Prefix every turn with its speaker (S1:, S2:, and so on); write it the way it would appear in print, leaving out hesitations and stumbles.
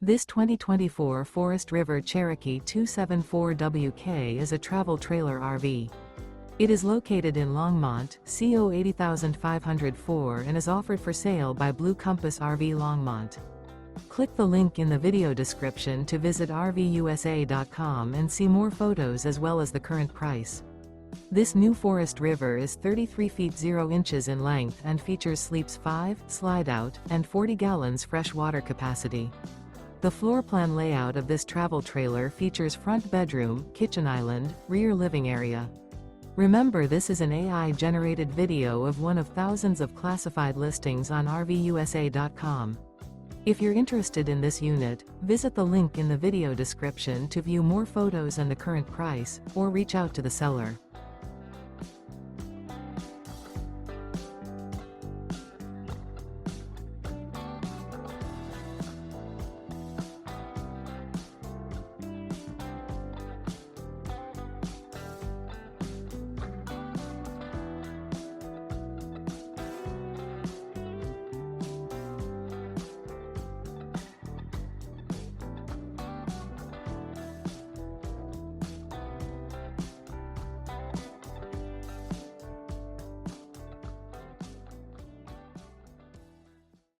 S1: This 2024 Forest River Cherokee 274WK is a travel trailer RV. It is located in Longmont, CO 80504 and is offered for sale by Blue Compass RV Longmont. Click the link in the video description to visit RVUSA.com and see more photos as well as the current price. This new Forest River is 33 feet 0 inches in length and features sleeps 5, slide-out, and 40 gallons fresh water capacity. The floor plan layout of this travel trailer features front bedroom, kitchen island, rear living area. Remember, this is an AI-generated video of one of thousands of classified listings on RVUSA.com. If you're interested in this unit, visit the link in the video description to view more photos and the current price, or reach out to the seller.